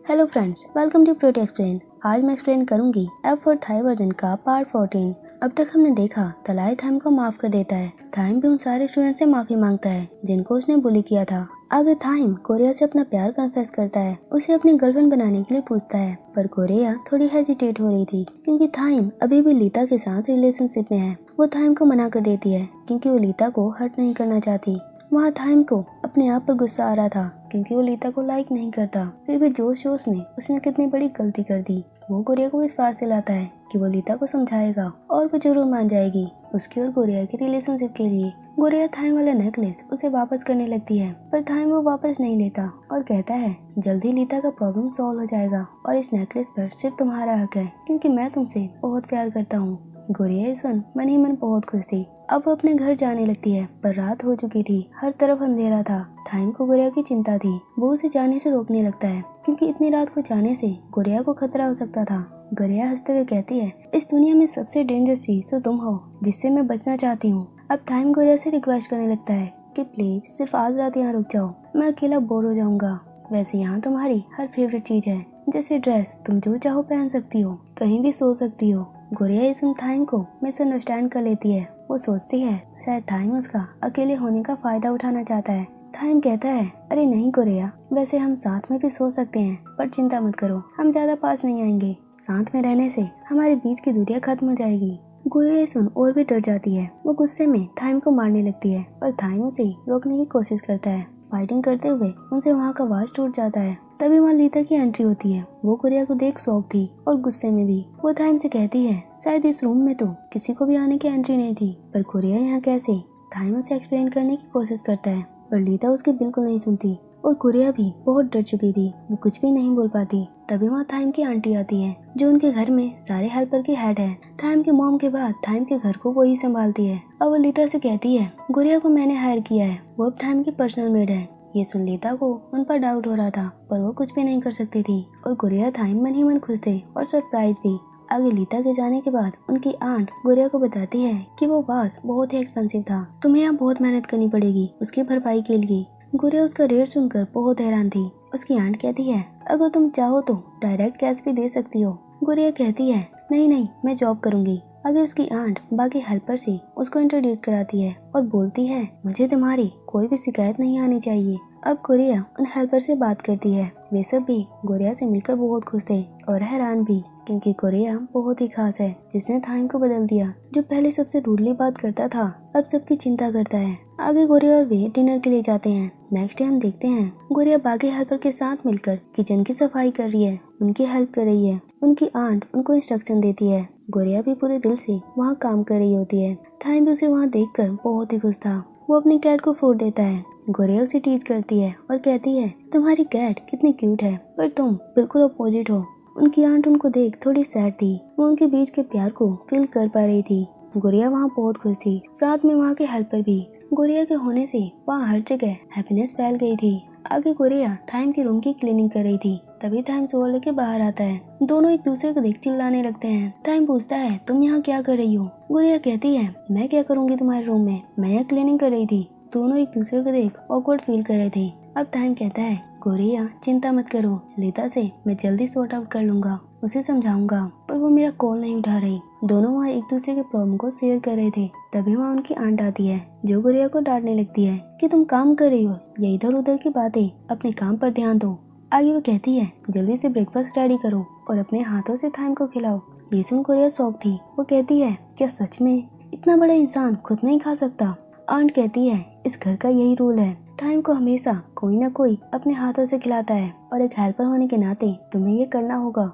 Hello friends, welcome to proti explain. आज मैं explain करूंगी एफ फॉर थाई वर्जन का पार्ट 14। अब तक हमने देखा तलाई थाइम को माफ कर देता है। थाइम भी उन सारे स्टूडेंट से माफी मांगता है जिनको उसने बुली किया था। आगे थाइम कोरिया से अपना प्यार कन्फेस करता है, उसे अपनी गर्लफ्रेंड बनाने के लिए पूछता है। पर कोरिया थोड़ी हेजिटेट हो रही थी क्योंकि थाइम अभी भी लीता के साथ रिलेशनशिप में है। वो थाइम को मना कर देती है क्योंकि वो लीता को हर्ट नहीं करना चाहती। वहाँ थाइम को अपने आप पर गुस्सा आ रहा था क्योंकि वो लीता को लाइक नहीं करता। फिर भी जोश जोश में उसने कितनी बड़ी गलती कर दी। वो कोरिया को विश्वास दिलाता है कि वो लीता को समझाएगा और वो जरूर मान जाएगी उसकी और कोरिया की रिलेशनशिप के लिए। कोरिया थाइम वाला नेकलेस उसे वापस करने लगती है, पर थाइम वो वापस नहीं लेता और कहता है जल्दी लीता का प्रॉब्लम सॉल्व हो जाएगा और इस नेकलेस पर सिर्फ तुम्हारा हक है क्योंकि मैं तुमसे बहुत प्यार करता हूँ। गोरिया सुन मन ही मन बहुत खुश थी। अब वो अपने घर जाने लगती है, पर रात हो चुकी थी, हर तरफ अंधेरा था। थाइम को गोरिया की चिंता थी। वो उसे जाने से रोकने लगता है क्योंकि इतनी रात को जाने से गोरिया को खतरा हो सकता था। गोरिया हंसते हुए कहती है, इस दुनिया में सबसे डेंजरस चीज तो तुम हो जिससे मैं बचना चाहती हूँ। अब थाइम गोरिया से रिक्वेस्ट करने लगता है कि प्लीज सिर्फ आज रात यहाँ रुक जाओ, मैं अकेला बोर हो जाऊंगा। वैसे यहाँ तुम्हारी हर फेवरेट चीज है, जैसे ड्रेस तुम जो चाहो पहन सकती हो, कहीं भी सो सकती हो। गोरिया इस थाइम को मिसअंडरस्टैंड कर लेती है। वो सोचती है शायद थाइम उसका अकेले होने का फायदा उठाना चाहता है। थाइम कहता है, अरे नहीं गोरिया, वैसे हम साथ में भी सो सकते हैं, पर चिंता मत करो, हम ज्यादा पास नहीं आएंगे। साथ में रहने से हमारे बीच की दूरियां खत्म हो जाएगी। गोरिया सुन और भी डर जाती है। वो गुस्से में थाइम को मारने लगती है, पर थाइम उसे रोकने की कोशिश करता है। फाइटिंग करते हुए उनसे वहाँ का वाज टूट जाता है। तभी वहाँ लीता की एंट्री होती है। वो कोरिया को देख शॉक थी और गुस्से में भी। वो थाइम से कहती है, शायद इस रूम में तो किसी को भी आने की एंट्री नहीं थी, पर कोरिया यहाँ कैसे? थाइम उसे एक्सप्लेन करने की कोशिश करता है, पर लीता उसकी बिल्कुल नहीं सुनती और कोरिया भी बहुत डर चुकी थी। वो कुछ भी नहीं बोल पाती। तभी वहाँ थाइम की आंटी आती है जो उनके घर में सारे हेल्पर की हेड है। थाइम के मॉम के बाद थाइम के घर को वही संभालती है। अब वो लीता से कहती है, गोरिया को मैंने हायर किया है, वो अब थाइम की पर्सनल मेड है। ये सुन लीता को उन पर डाउट हो रहा था, पर वो कुछ भी नहीं कर सकती थी। और गोरिया थाइम मन ही मन खुश थे और सरप्राइज भी। आगे लीता के जाने के बाद उनकी आंट गोरिया को बताती है कि वो वास बहुत ही एक्सपेंसिव था, तुम्हें यहाँ बहुत मेहनत करनी पड़ेगी उसकी भरपाई के लिए। गोरिया उसका रेट सुनकर बहुत हैरान थी। उसकी आंट कहती है, अगर तुम चाहो तो डायरेक्ट कैश भी दे सकती हो। गोरिया कहती है, नहीं नहीं, मैं जॉब करूंगी। आगे उसकी आंट बाकी हेल्पर से उसको इंट्रोड्यूस कराती है और बोलती है, मुझे तुम्हारी कोई भी शिकायत नहीं आनी चाहिए। अब गोरिया उन हेल्पर से बात करती है। वे सब भी गोरिया से मिलकर बहुत खुश थे और हैरान भी, क्योंकि गोरिया बहुत ही खास है जिसने थाइम को बदल दिया। जो पहले सबसे रूडली बात करता था अब सबकी चिंता करता है। आगे गोरिया और वे डिनर के लिए जाते हैं। नेक्स्ट डे हम देखते हैं गोरिया बाकी हेल्पर के साथ मिलकर किचन की सफाई कर रही है, उनकी हेल्प कर रही है। उनकी आंट उनको इंस्ट्रक्शन देती है। गोरिया भी पूरे दिल से वहाँ काम कर रही होती है। थाइम भी उसे वहाँ देखकर बहुत ही खुश था। वो अपनी कैट को फूड देता है। गोरिया उसे टीच करती है और कहती है, तुम्हारी कैट कितनी क्यूट है, पर तुम बिल्कुल अपोजिट हो। उनकी आंट उनको देख थोड़ी सैड थी। वो उनके बीच के प्यार को फील कर पा रही थी। गोरिया वहाँ बहुत खुश थी, साथ में वहाँ के हेल्पर भी। गोरिया के होने से वहाँ हर जगह हैप्पीनेस फैल गई थी। आगे गोरिया थाइम के रूम की क्लीनिंग कर रही थी। तभी थाइम सोर लेके बाहर आता है। दोनों एक दूसरे को देख चिल्लाने लगते हैं। थाइम पूछता है, तुम यहाँ क्या कर रही हो? गोरिया कहती है, मैं क्या करूँगी तुम्हारे रूम में, मैं यहाँ क्लीनिंग कर रही थी। दोनों एक दूसरे को देख ऑकवर्ड फील कर रहे थे। अब थाइम कहता है, गोरिया चिंता मत करो, लीता से मैं जल्दी सॉर्ट आउट कर लूंगा, उसे समझाऊंगा। पर वो मेरा कॉल नहीं उठा रही। दोनों वहाँ एक दूसरे के प्रॉब्लम को शेयर कर रहे थे। तभी वहाँ उनकी आंट आती है जो गोरिया को डांटने लगती है कि तुम काम कर रही हो, ये इधर उधर की बातें, अपने काम पर ध्यान दो। आगे वो कहती है, जल्दी से ब्रेकफास्ट रेडी करो और अपने हाथों से थाइम को खिलाओ। ये सुन गोरिया शॉक थी। वो कहती है, क्या सच में इतना बड़ा इंसान खुद नहीं खा सकता? आंट कहती है, इस घर का यही रूल है, थाइम को हमेशा कोई ना कोई अपने हाथों से खिलाता है और एक हेल्पर होने के नाते तुम्हें ये करना होगा।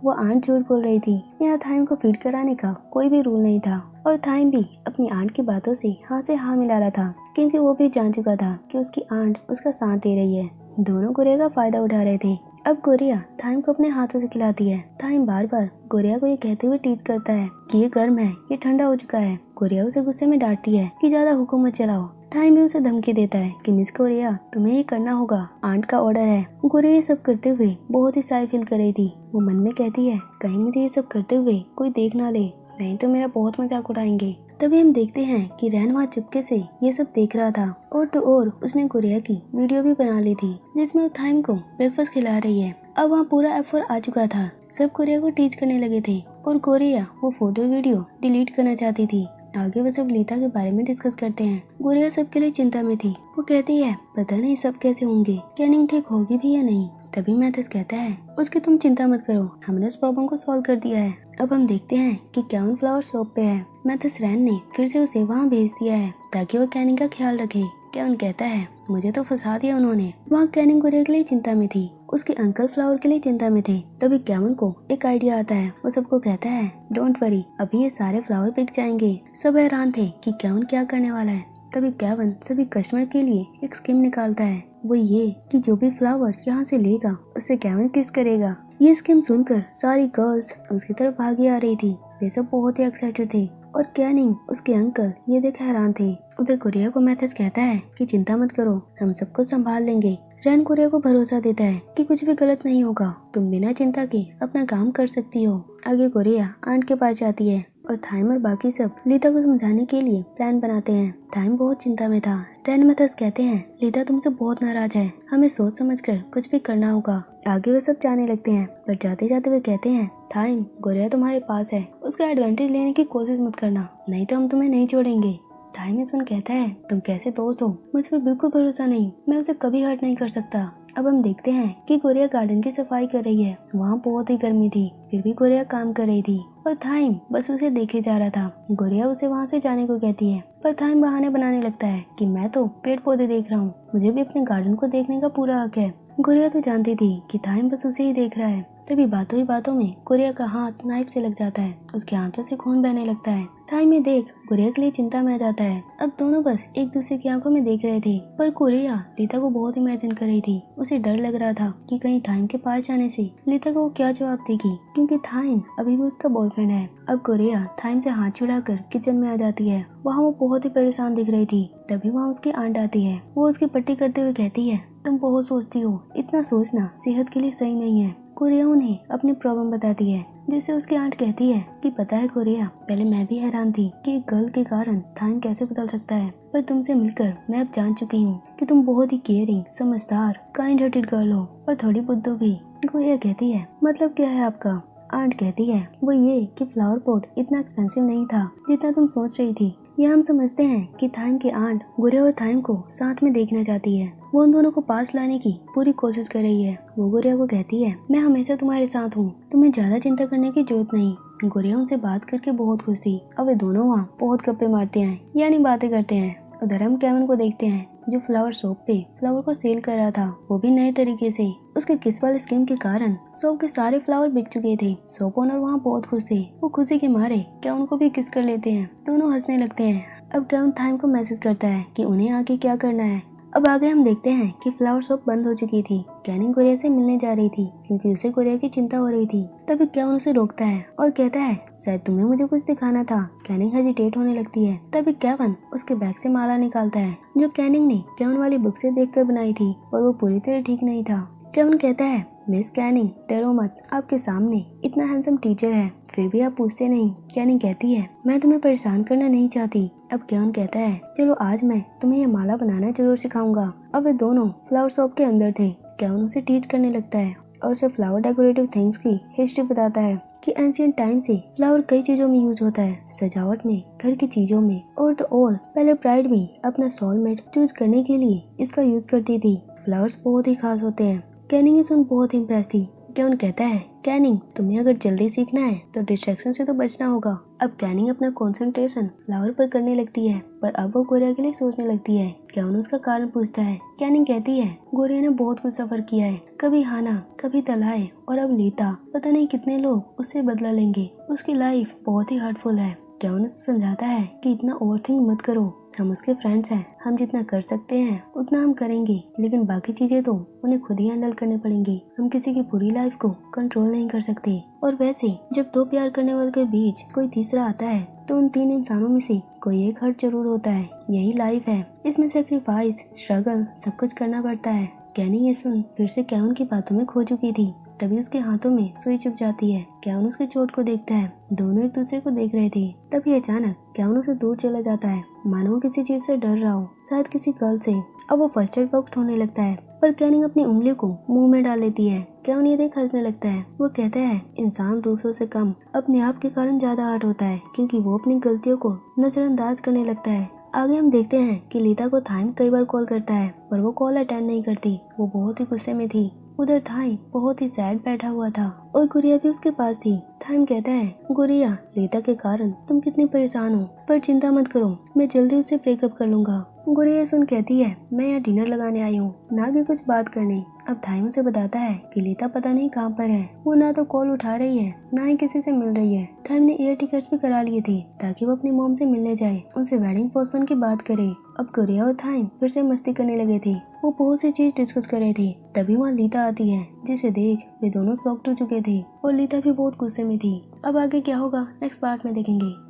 वो आंट झूठ बोल रही थी। यहाँ थाइम को फीड कराने का कोई भी रूल नहीं था और थाइम भी अपनी आंट की बातों से हाँ मिला रहा था, क्योंकि वो भी जान चुका था कि उसकी आंट उसका साथ दे रही है। दोनों गोरिया का फायदा उठा रहे थे। अब गोरिया थाइम को अपने हाथों से खिलाती है। थाइम बार बार गोरिया को ये कहते हुए टीच करता है कि ये गर्म है, ये ठंडा हो चुका है। गोरिया उसे गुस्से में डांटती है कि ज्यादा हुक्म मत चलाओ। थाइम भी उसे धमकी देता है कि मिस गोरिया, तुम्हें ये करना होगा, आंट का ऑर्डर है। गोरिया ये सब करते हुए बहुत ही शाय फील कर रही थी। वो मन में कहती है, कहीं मुझे ये सब करते हुए कोई देख ना ले, नहीं तो मेरा बहुत मजाक उड़ाएंगे। तभी हम देखते हैं कि रैन वहाँ चुपके से ये सब देख रहा था और तो और उसने गोरिया की वीडियो भी बना ली थी जिसमें वो थाइम को ब्रेकफास्ट खिला रही है। अब वहाँ पूरा F4 आ चुका था। सब कोरिया को टीच करने लगे थे और कोरिया वो फोटो वीडियो डिलीट करना चाहती थी। आगे वो सब लीता के बारे में डिस्कस करते हैं। कोरिया सबके लिए चिंता में थी। वो कहती है पता नहीं सब कैसे होंगे, कैनिंग ठीक होगी भी या नहीं। तभी मैथस कहता है उसकी तुम चिंता मत करो, हमने इस प्रॉब्लम को सॉल्व कर दिया है। अब हम देखते हैं कि केविन फ्लावर शॉप पे है। मैथस रैन ने फिर से उसे वहाँ भेज दिया है ताकि वो कैनिंग का ख्याल रखे। केविन कहता है मुझे तो फंसा दिया उन्होंने। वहाँ कैनिंग कोरिया के लिए चिंता में थी, उसके अंकल फ्लावर के लिए चिंता में थे। तभी केविन को एक आइडिया आता है। वो सबको कहता है डोंट वरी, अभी ये सारे फ्लावर बिक जाएंगे। सब हैरान थे कि केविन क्या करने वाला है। तभी केविन सभी कस्टमर के लिए एक स्कीम निकालता है, वो ये कि जो भी फ्लावर यहाँ से लेगा उसे केविन किस करेगा। ये स्कीम सुनकर सारी गर्ल्स उसकी तरफ भागी आ रही थी। वे सब बहुत ही एक्साइटेड थे और कैनिंग उसके अंकल ये देख हैरान थे। उधर कोरिया को मैथस कहता है कि चिंता मत करो, हम सबको संभाल लेंगे। रैन कोरिया को भरोसा देता है कि कुछ भी गलत नहीं होगा, तुम बिना चिंता के अपना काम कर सकती हो। आगे कोरिया आंट के पास जाती है और थाइम और बाकी सब लीता को समझाने के लिए प्लान बनाते हैं। थाइम बहुत चिंता में था। रैन मैथस कहते हैं लीता तुमसे बहुत नाराज है, हमें सोच समझ कर कुछ भी करना होगा। आगे वे सब जाने लगते हैं पर जाते जाते वे कहते हैं थाइम गोरिया तुम्हारे पास है, उसका एडवांटेज लेने की कोशिश मत करना, नहीं तो हम तुम्हें नहीं छोड़ेंगे। थाइम सुन कहता है तुम कैसे दोस्त हो, मुझ पर बिल्कुल भरोसा नहीं, मैं उसे कभी हर्ट नहीं कर सकता। अब हम देखते हैं कि गोरिया गार्डन की सफाई कर रही है। वहाँ बहुत ही गर्मी थी, फिर भी गोरिया काम कर रही थी और थाइम बस उसे देखे जा रहा था। गोरिया उसे वहाँ से जाने को कहती है पर थाइम बहाने बनाने लगता है कि मैं तो पेड़ पौधे देख रहा हूँ, मुझे भी अपने गार्डन को देखने का पूरा हक है। गोरिया तो जानती थी कि थाइम बस उसे ही देख रहा है। तभी बातों ही बातों में गोरिया का हाथ नाइफ से लग जाता है, उसके हाथों से खून बहने लगता है। थाइम ये देख गोरिया के लिए चिंता में आ जाता है। अब दोनों बस एक दूसरे की आंखों में देख रहे थे पर गोरिया लीता को बहुत इमेजिन कर रही थी। उसे डर लग रहा था कि कहीं थाइम के पास जाने से लीता को वो क्या जवाब देगी, क्योंकि थाइम अभी भी उसका बॉयफ्रेंड है। अब गोरिया थाइम से हाथ छुड़ाकर किचन में आ जाती है। वहाँ वो बहुत ही परेशान दिख रही थी। तभी वहाँ उसकी आंट आती है। वो उसकी पट्टी करते हुए कहती है तुम बहुत सोचती हो, इतना सोचना सेहत के लिए सही नहीं है। कोरिया उन्हें अपनी प्रॉब्लम बताती है जिससे उसकी आंट कहती है कि पता है कोरिया, पहले मैं भी हैरान थी कि एक गर्ल के कारण थाइम कैसे बदल सकता है, पर तुमसे मिलकर मैं अब जान चुकी हूँ कि तुम बहुत ही केयरिंग, समझदार, काइंड हार्टेड गर्ल हो और थोड़ी बुद्धू भी। कोरिया कहती है मतलब क्या है आपका। आंट कहती है वो ये कि फ्लावर पॉट इतना एक्सपेंसिव नहीं था जितना तुम सोच रही थी। यह हम समझते हैं कि थाइम की आंट गोरिया और थाइम को साथ में देखना चाहती है। वो उन दोनों को पास लाने की पूरी कोशिश कर रही है। वो गोरिया को कहती है मैं हमेशा तुम्हारे साथ हूँ, तुम्हें ज्यादा चिंता करने की जरूरत नहीं। गोरिया उनसे बात करके बहुत खुश थी। अब वे दोनों वहाँ बहुत गप्पे मारते हैं यानी बातें करते हैं। उधर हम केविन को देखते हैं जो फ्लावर शॉप पे फ्लावर को सेल कर रहा था, वो भी नए तरीके से। उसके किस वाले स्कीम के कारण शॉप के सारे फ्लावर बिक चुके थे। शॉप ओनर वहाँ बहुत खुश थे। वो खुशी के मारे केविन को भी किस कर लेते हैं, दोनों हंसने लगते हैं। अब केविन थाइम को मैसेज करता है कि उन्हें आगे क्या करना है। अब आगे हम देखते हैं कि फ्लावर शॉप बंद हो चुकी थी। कैनिंग कोरिया से मिलने जा रही थी क्योंकि उसे कोरिया की चिंता हो रही थी। तभी केविन उसे रोकता है और कहता है शायद तुम्हें मुझे कुछ दिखाना था। कैनिंग हेजिटेट होने लगती है। तभी केविन उसके बैग से माला निकालता है जो कैनिंग ने केविन वाली बुक से देखकर बनाई थी और वो पूरी तरह ठीक नहीं था। केविन कहता है मिस कैनिंग डरो मत, आपके सामने इतना हैंडसम टीचर है फिर भी आप पूछते नहीं। कैनिंग कहती है मैं तुम्हें परेशान करना नहीं चाहती। अब केविन कहता है चलो आज मैं तुम्हें ये माला बनाना जरूर सिखाऊंगा। अब वे दोनों फ्लावर शॉप के अंदर थे। केविन उसे टीच करने लगता है और उसे फ्लावर डेकोरेटिव थिंग्स की हिस्ट्री बताता है कि एंशिएंट टाइम से फ्लावर कई चीजों में यूज होता है, सजावट में, घर की चीजों में और तो और पहले प्राइड भी अपना सोलमेट चूज करने के लिए इसका यूज करती थी। फ्लावर्स बहुत ही खास होते हैं। कैनिंग ये सुन बहुत इम्प्रेस थी। केविन कहता है कैनिंग तुम्हें अगर जल्दी सीखना है तो डिस्ट्रैक्शन से तो बचना होगा। अब कैनिंग अपना कंसंट्रेशन फ्लावर पर करने लगती है पर अब वो गोरिया के लिए सोचने लगती है। केविन उसका कारण पूछता है। कैनिंग कहती है गोरिया ने बहुत कुछ सफर किया है, कभी हाना, कभी तलाए और अब लीता, पता नहीं कितने लोग उससे बदला लेंगे। उसकी लाइफ बहुत ही हर्टफुल है। केविन उसे समझाता है कि इतना ओवरथिंक मत करो, हम उसके फ्रेंड्स हैं, हम जितना कर सकते हैं उतना हम करेंगे, लेकिन बाकी चीजें तो उन्हें खुद ही हैंडल करनी पड़ेंगी। हम किसी की पूरी लाइफ को कंट्रोल नहीं कर सकते। और वैसे जब दो प्यार करने वालों के बीच कोई तीसरा आता है तो उन तीन इंसानों में से कोई एक हर्ट जरूर होता है। यही लाइफ है, इसमें सेक्रीफाइस, स्ट्रगल सब कुछ करना पड़ता है। कैनिंग ये सुन फिर से केविन की बातों में खो चुकी थी। तभी उसके हाथों में सुई चुभ जाती है। केविन उसकी चोट को देखता है। दोनों एक दूसरे को देख रहे थे। तभी अचानक केविन उसे दूर चला जाता है, मानो किसी चीज से डर रहा हो, शायद किसी गर्ल से। अब वो फर्स्ट एड बॉक्स ढूंढने लगता है, पर कैनिंग अपनी उंगली को मुंह में डाल लेती है। केविन ये देख हंसने लगता है। वो कहता है इंसान दूसरों से कम अपने आप के कारण ज्यादा हर्ट होता है, क्योंकि वो अपनी गलतियों को नजरअंदाज करने लगता है। आगे हम देखते हैं कि लीता को थाइम कई बार कॉल करता है, पर वो कॉल अटेंड नहीं करती। वो बहुत ही गुस्से में थी। उधर थाइम बहुत ही सैड बैठा हुआ था और गुड़िया भी उसके पास थी। थाइम कहता है, गुड़िया, लीता के कारण तुम कितनी परेशान हो, पर चिंता मत करो, मैं जल्दी उससे ब्रेकअप कर लूंगा। गुड़िया सुन कहती है, मैं यहाँ डिनर लगाने आई हूँ, ना कि कुछ बात करने। अब थाइम उसे बताता है कि लीता पता नहीं कहाँ पर है। वो ना तो कॉल उठा रही है, ना ही किसी से मिल रही है। थाइम ने एयर टिकट्स भी करा लिए थे ताकि वो अपनी मॉम से मिलने जाए, उनसे वेडिंग पोस्टपोन की बात करे। अब गुड़िया और थाइम फिर से मस्ती करने लगे थे। वो बहुत सी चीज डिस्कस कर रहे थे। तभी वहाँ लीता आती है, जिसे देख वे दोनों शॉक्ड हो चुके थे और लीता भी बहुत गुस्से में थी। अब आगे क्या होगा नेक्स्ट पार्ट में देखेंगे।